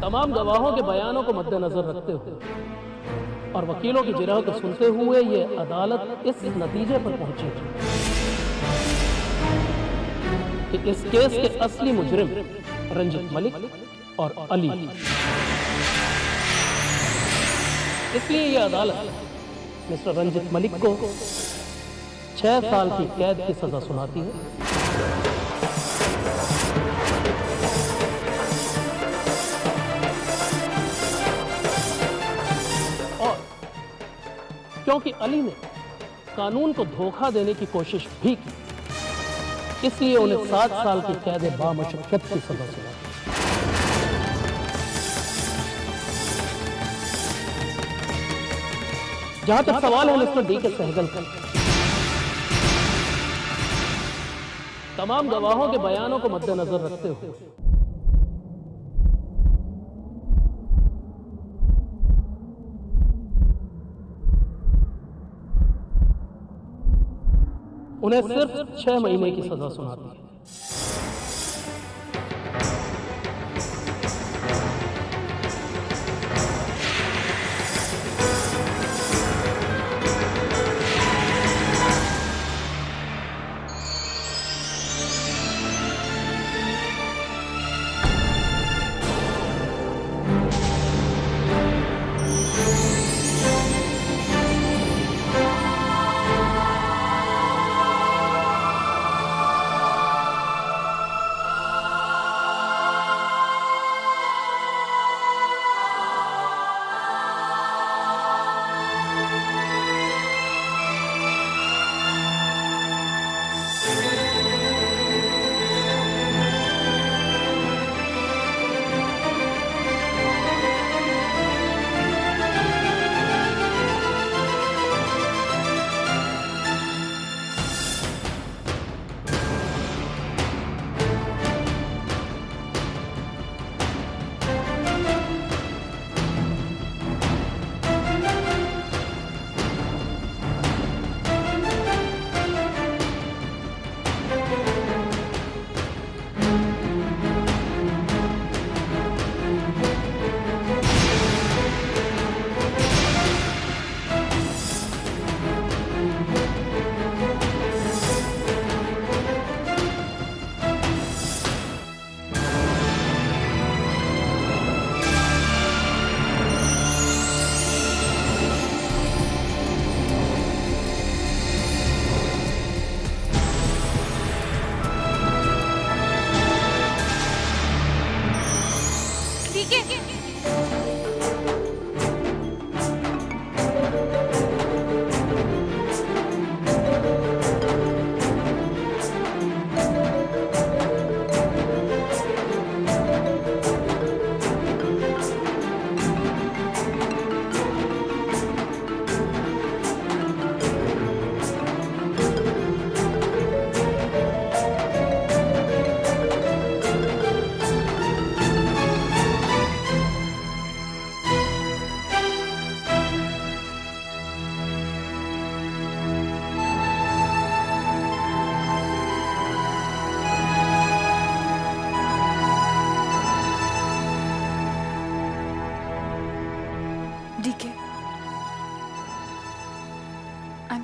तमाम गवाहों के बयानों को मद्देनजर रखते हुए और वकीलों की जिरह को सुनते हुए ये अदालत इस नतीजे पर पहुंची कि इस केस के असली मुजरिम रंजीत मलिक और अली। इसलिए यह अदालत मिस्टर रंजीत मलिक को 6 साल की कैद की सजा सुनाती है और क्योंकि अली ने कानून को धोखा देने की कोशिश भी की, इसलिए उन्हें 7 साल की कैद बामशक्कत की सजा सुनाई। जहां तक सवाल है मिस्टर डी के सहगल का, तमाम गवाहों के बयानों को मद्देनजर रखते हुए उन्हें सिर्फ 6 महीने की सजा सुनाती है।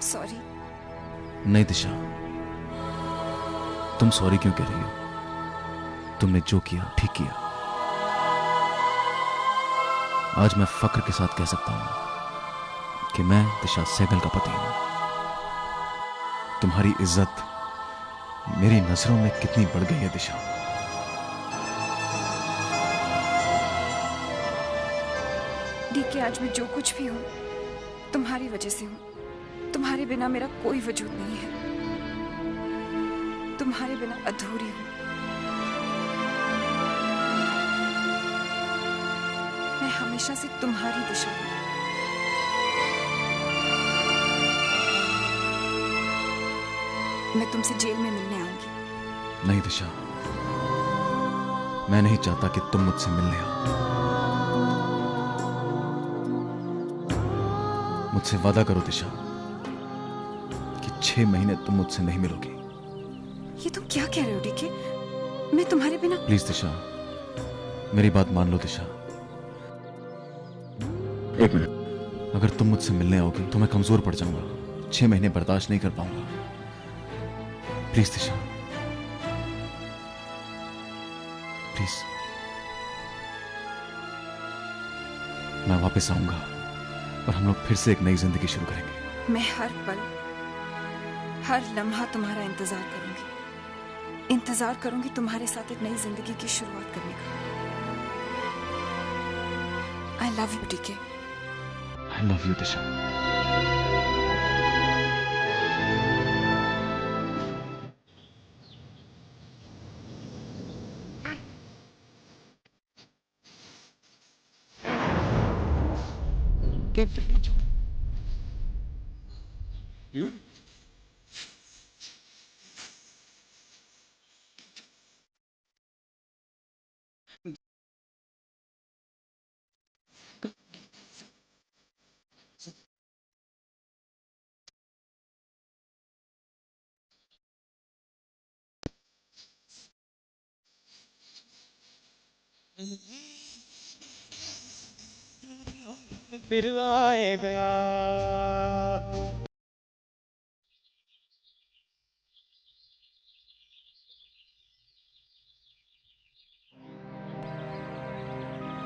सॉरी। नहीं दिशा, तुम सॉरी क्यों कह रही हो? तुमने जो किया ठीक किया। आज मैं फख्र के साथ कह सकता हूं कि मैं दिशा सहगल का पति हूं। तुम्हारी इज्जत मेरी नजरों में कितनी बढ़ गई है दिशा। डीके, आज मैं जो कुछ भी हूं तुम्हारी वजह से हूं। तुम्हारे बिना मेरा कोई वजूद नहीं है। तुम्हारे बिना अधूरी हूं। मैं हमेशा से तुम्हारी दिशा हूं। मैं तुमसे जेल में मिलने आऊंगी। नहीं दिशा, मैं नहीं चाहता कि तुम मुझसे मिलने आओ। मुझसे वादा करो दिशा कि 6 महीने तुम मुझसे नहीं मिलोगी। ये तुम क्या कह रहे हो डीके? मैं तुम्हारे बिना। प्लीज दिशा, मेरी बात मान लो दिशा। एक मिनट। अगर तुम मुझसे मिलने आओगे तो मैं कमजोर पड़ जाऊंगा, 6 महीने बर्दाश्त नहीं कर पाऊंगा। Please Disha, please. मैं वापस आऊंगा और हम लोग फिर से एक नई जिंदगी शुरू करेंगे। मैं हर पल, हर लम्हा तुम्हारा इंतजार करूंगी। इंतजार करूंगी तुम्हारे साथ एक नई जिंदगी की शुरुआत करने का। I love you, DK. I love you, दिशा। फिर आएगा।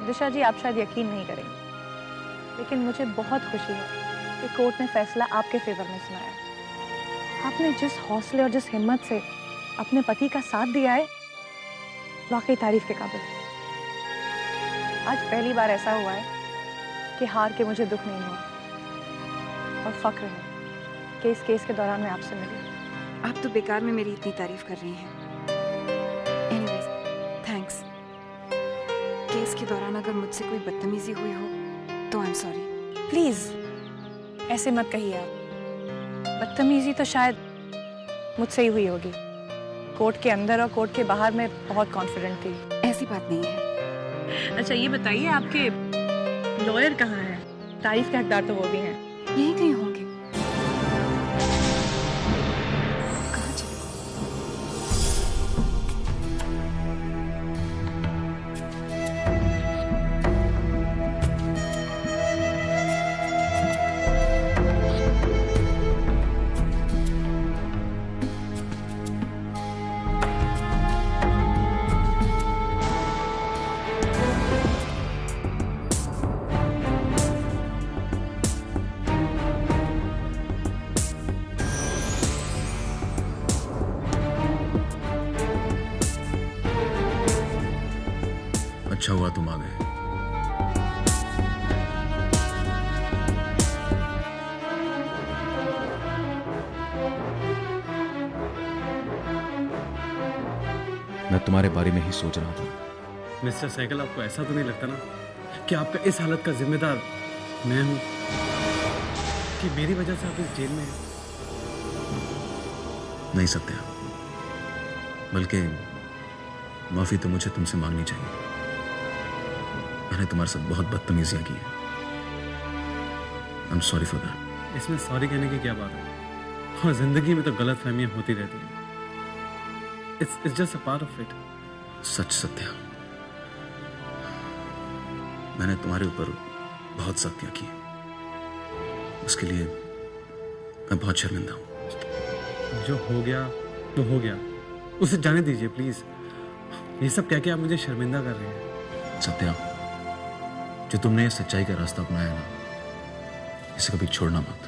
दिशा जी, आप शायद यकीन नहीं करेंगे, लेकिन मुझे बहुत खुशी है कि कोर्ट ने फैसला आपके फेवर में सुनाया। आपने जिस हौसले और जिस हिम्मत से अपने पति का साथ दिया है, वाकई तारीफ के काबिल है। आज पहली बार ऐसा हुआ है कि हार के मुझे दुख नहीं हुआ और फक्र है कि इस केस के दौरान मैं आपसे मिली। आप तो बेकार में मेरी इतनी तारीफ कर रही हैं। Anyways, thanks. केस के दौरान अगर मुझसे कोई बदतमीजी हुई हो तो आई एम सॉरी। प्लीज ऐसे मत कहिए आप। बदतमीजी तो शायद मुझसे ही हुई होगी। कोर्ट के अंदर और कोर्ट के बाहर मैं बहुत कॉन्फिडेंट थी। ऐसी बात नहीं है। अच्छा ये बताइए, आपके लॉयर कहाँ हैं? तारीफ के हकदार तो वो भी हैं। यही कहीं होंगे। कहाँ चले? अच्छा हुआ तुम आ गए। मैं तुम्हारे बारे में ही सोच रहा था। मिस्टर सहगल, आपको ऐसा तो नहीं लगता ना कि आपका इस हालत का जिम्मेदार मैं हूं, कि मेरी वजह से आप इस जेल में हैं? नहीं सत्या, बल्कि माफी तो मुझे तुमसे मांगनी चाहिए। मैंने तुम्हारे साथ बहुत बदतमीजियां की है। I am sorry for that. इसमें सॉरी कहने की क्या बात है? और जिंदगी में तो गलत फहमियां होती रहती हैं। It's just a part of it. सच सत्या, मैंने तुम्हारे ऊपर बहुत सख्तियां की। उसके लिए मैं बहुत शर्मिंदा हूं। जो हो गया वो हो गया, उसे जाने दीजिए प्लीज। ये सब क्या आप मुझे शर्मिंदा कर रहे हैं? सत्या, जो तुमने ये सच्चाई का रास्ता अपनाया ना, इसे कभी छोड़ना मत।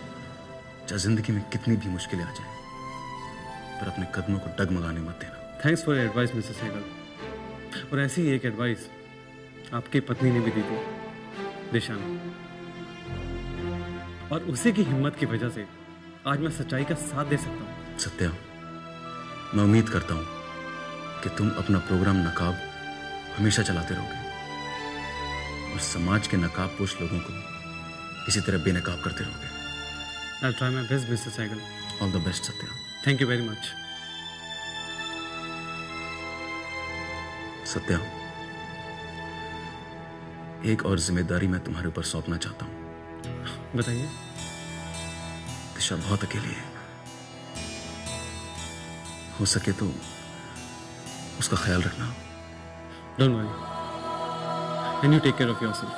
चाहे जिंदगी में कितनी भी मुश्किलें आ जाए, पर अपने कदमों को डगमगाने मत देना। Thanks for advice mister Sehgal. और ऐसी ही एक एडवाइस आपकी पत्नी ने भी दी थी, दिशा ने। और उसी की हिम्मत की वजह से आज मैं सच्चाई का साथ दे सकता हूँ। सत्या, मैं उम्मीद करता हूं कि तुम अपना प्रोग्राम नकाब हमेशा चलाते रहोगे और समाज के नकाबपोश लोगों को इसी तरह बेनकाब करते रहोगे। I'll try my best, Mr. Sehgal. All the best Satya. Thank you very much. Satya, एक और जिम्मेदारी मैं तुम्हारे ऊपर सौंपना चाहता हूं। बताइए। दिशा बहुत अकेली है। हो सके तो उसका ख्याल रखना। Don't worry. And you take care of yourself.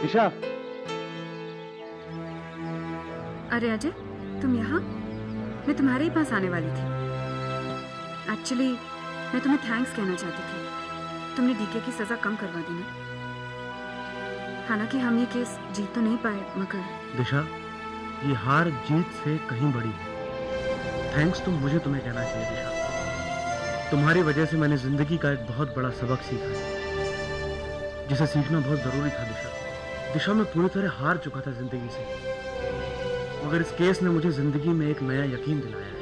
दिशा, अरे अजय, तुम यहाँ? मैं तुम्हारे ही पास आने वाली थी। एक्चुअली मैं तुम्हें थैंक्स कहना चाहती थी। तुमने डीके की सजा कम करवा दी ना। हालांकि हम ये केस जीत तो नहीं पाए, मगर दिशा, ये हार जीत से कहीं बड़ी है। थैंक्स तो मुझे तुम्हें कहना चाहिए दिशा। तुम्हारी वजह से मैंने जिंदगी का एक बहुत बड़ा सबक सीखा है, जिसे सीखना बहुत जरूरी था दिशा। दिशा, मैं पूरी तरह हार चुका था जिंदगी से, मगर इस केस ने मुझे जिंदगी में एक नया यकीन दिलाया है।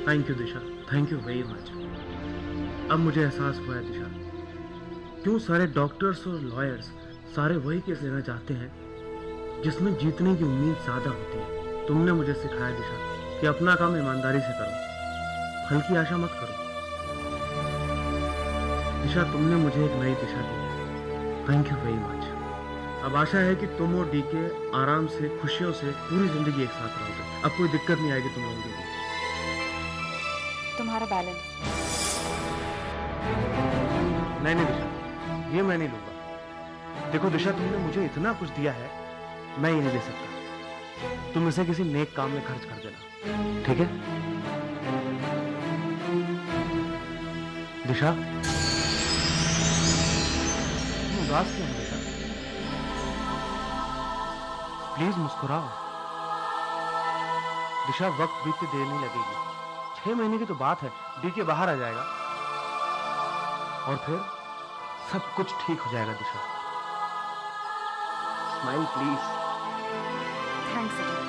Thank you Disha, thank you very much. अब मुझे एहसास हुआ है दिशा, क्यों सारे डॉक्टर्स और लॉयर्स सारे वही केस लेना चाहते हैं जिसमें जीतने की उम्मीद ज्यादा होती है। तुमने मुझे सिखाया दिशा कि अपना काम ईमानदारी से करो, फल की आशा मत करो। दिशा, तुमने मुझे एक नई दिशा दी। Thank you very much. अब आशा है कि तुम और डीके आराम से, खुशियों से पूरी जिंदगी एक साथ रहोगे। अब कोई दिक्कत नहीं आएगी तुम लोगों के लिए। तुम्हारा बैलेंस। नहीं नहीं दिशा, ये मैं नहीं लूंगा। देखो दिशा, तुमने मुझे इतना कुछ दिया है, मैं ये नहीं दे सकता। तुम इसे किसी नेक काम में खर्च कर देना, ठीक है? दिशा, तुम उदास क्यों हो दिशा? प्लीज मुस्कुराओ। दिशा, वक्त बीतते देर नहीं लगेगी। 6 महीने की तो बात है, डीके बाहर आ जाएगा और फिर सब कुछ ठीक हो जाएगा Disha. Smile please. Thanks Ajay.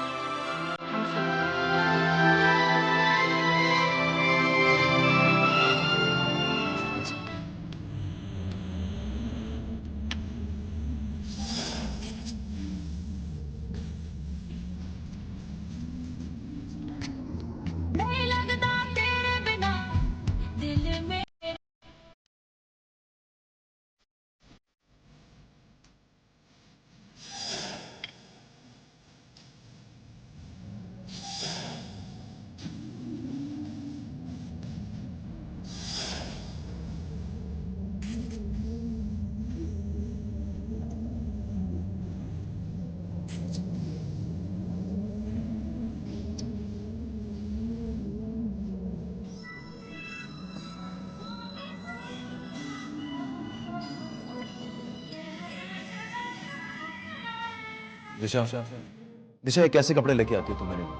Disha, Disha, ये कैसे कपड़े लेके आती हो तुम मेरे लिए?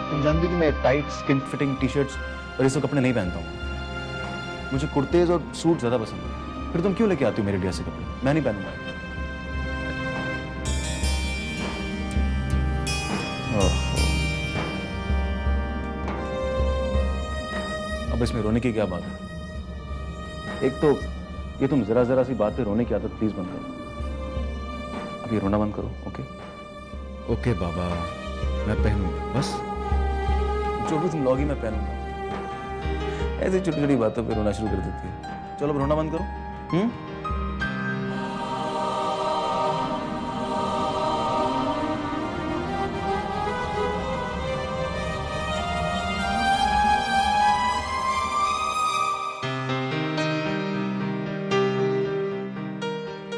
तुम जानती कि मैं tight skin fitting T shirts और ये सब कपड़े नहीं पहनता हूँ। मुझे कुर्तेज और सूट ज्यादा पसंद है। फिर तुम क्यों लेके आती हो मेरे लिए ऐसे कपड़े? मैं नहीं पहनूंगा। अब इसमें रोने की क्या बात है? एक तो ये तुम जरा जरा सी बात पे रोने की आदत प्लीज बंद करो। अब ये रोना बंद करो, ओके? ओके बाबा, मैं पहनूंगा, बस जो भी तुम लोगी मैं पहनूंगा। ऐसी छोटी छोटी बातों पे रोना शुरू कर देती है। चलो अब रोना बंद करो।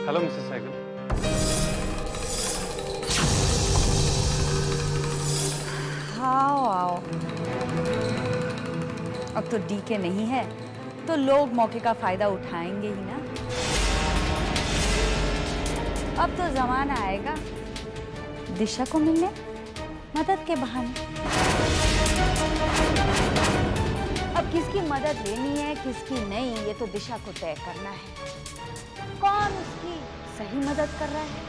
Hello Mrs cycle. आओ। अब तो डीके नहीं है तो लोग मौके का फायदा उठाएंगे ही ना। अब तो जमाना आएगा दिशा को मिलने मदद के बहाने। अब किसकी मदद लेनी है किसकी नहीं, ये तो दिशा को तय करना है। कौन उसकी सही मदद कर रहा है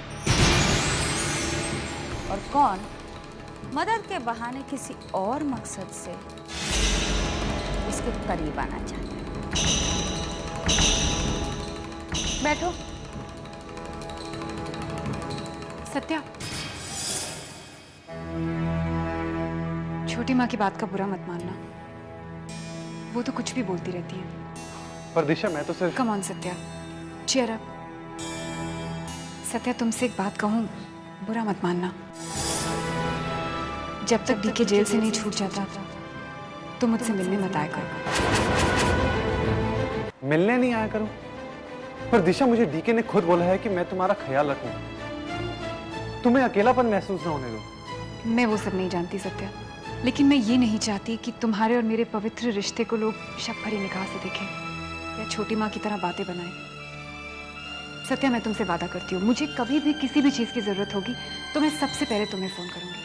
और कौन मदद के बहाने किसी और मकसद से उसके करीब आना चाहता है। बैठो। सत्या, छोटी माँ की बात का बुरा मत मानना। वो तो कुछ भी बोलती रहती है। पर दिशा, मैं तो सिर्फ... come on Satya, cheer up. Satya, तुमसे एक बात कहूँ, बुरा मत मानना। जब तक डीके जेल से नहीं छूट जाता तो मुझसे मिलने मत आया करो। मिलने नहीं आया करूं? पर दिशा, मुझे डीके ने खुद बोला है कि मैं तुम्हारा ख्याल रखूं, तुम्हें अकेलापन महसूस ना होने दो। मैं वो सब नहीं जानती सत्या, लेकिन मैं ये नहीं चाहती कि तुम्हारे और मेरे पवित्र रिश्ते को लोग शक भरी निगाह से देखें या छोटी माँ की तरह बातें बनाएं। सत्या, मैं तुमसे वादा करती हूँ, मुझे कभी भी किसी भी चीज की जरूरत होगी तो मैं सबसे पहले तुम्हें फोन करूंगी।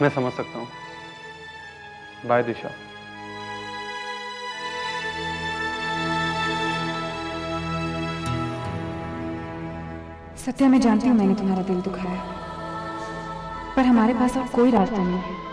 मैं समझ सकता हूँ। बाय दिशा। सत्या, मैं जानती हूँ मैंने तुम्हारा दिल दुखाया, पर हमारे पास अब कोई रास्ता नहीं है।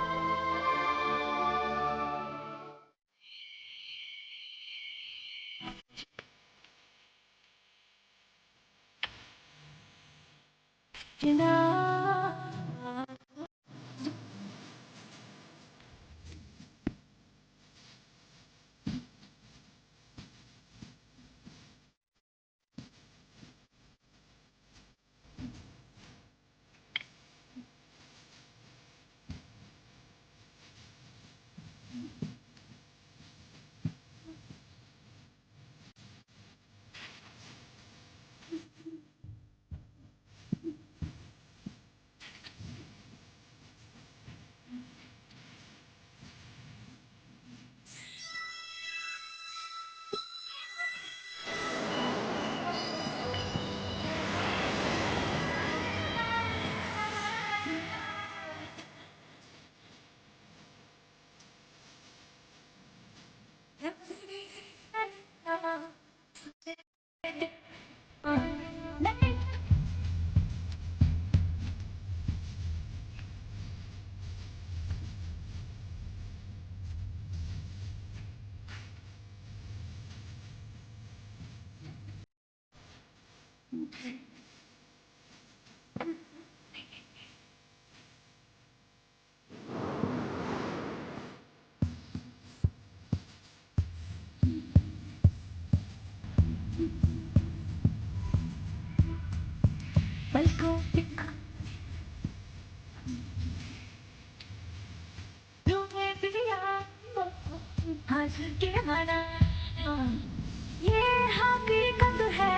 ये हकीकत है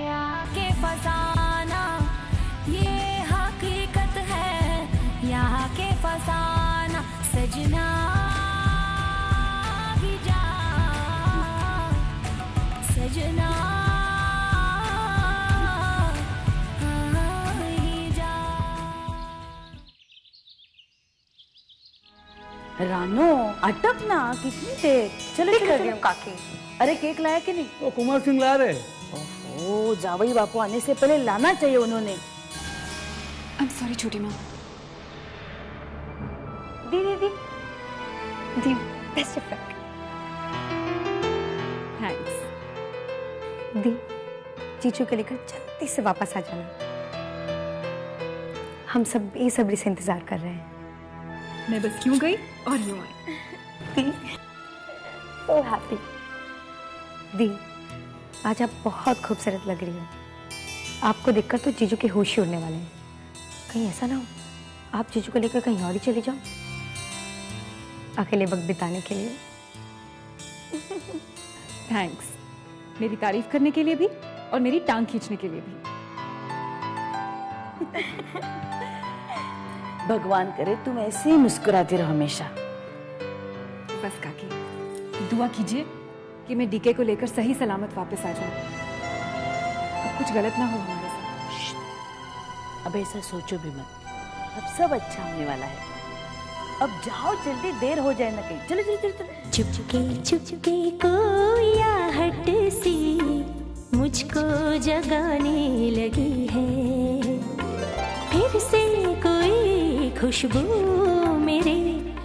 या के फसाना, ये हकीकत है या के फसाना, सजना भी जा, सजना ही जा। रानो अटक ना, कितनी देर? चलो चलो काकी। अरे केक लाया कि नहीं? वो कुमार सिंह ला रहे। ओहो, जावई बापू आने से पहले लाना चाहिए उन्होंने। आई एम सॉरी छोटी माँ। दी दी दी दी, बेस्ट ऑफ लक। थैंक्स। दी, चीचू को लेकर जल्दी से वापस आ जाना, हम सब बेसब्री से इंतजार कर रहे हैं। मैं बस यूं गई और यूं आई। So happy. दी, आज आप बहुत खूबसूरत लग रही हो। आपको देखकर तो जीजू के होश ही उड़ने वाले हैं। कहीं ऐसा ना हो आप जीजू को लेकर कहीं और ही चली जाओ, अकेले वक्त बिताने के लिए। थैंक्स, मेरी तारीफ करने के लिए भी और मेरी टांग खींचने के लिए भी। भगवान करे तुम ऐसे ही मुस्कुराती रहो हमेशा। बस काकी, दुआ कीजिए कि मैं डीके को लेकर सही सलामत वापस आ जाऊं। अब कुछ गलत ना हो हमारे साथ। अब ऐसा सोचो भी मत, अब सब अच्छा होने वाला है। अब जाओ जल्दी, देर हो जाए ना कहीं। चलो चलो चलो चलो। चुपके चुपके कोई आहट सी मुझको जगाने लगी है, फिर से कोई खुशबू मेरे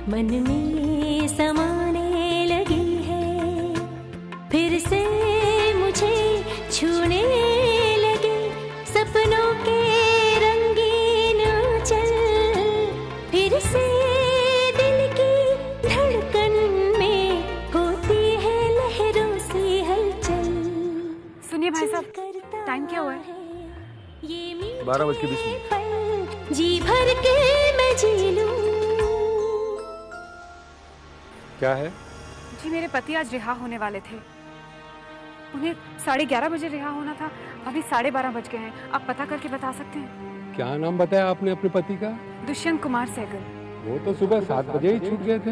मन में समाने लगी है, फिर से मुझे छूने लगे सपनों के रंगीन चल, फिर से दिल की धड़कन में होती है लहरों से हलचल। सुनिए भाई साहब, टाइम क्या हुआ है? 12:20 जी भर के मैं जी लूं। क्या है? जी, मेरे पति आज रिहा होने वाले थे, उन्हें 11:30 बजे रिहा होना था, अभी 12:30 बज गए हैं। आप पता करके बता सकते हैं? क्या नाम बताया आपने अपने पति का? दुष्यंत कुमार सहगल। वो तो सुबह 7 बजे ही छूट गए थे।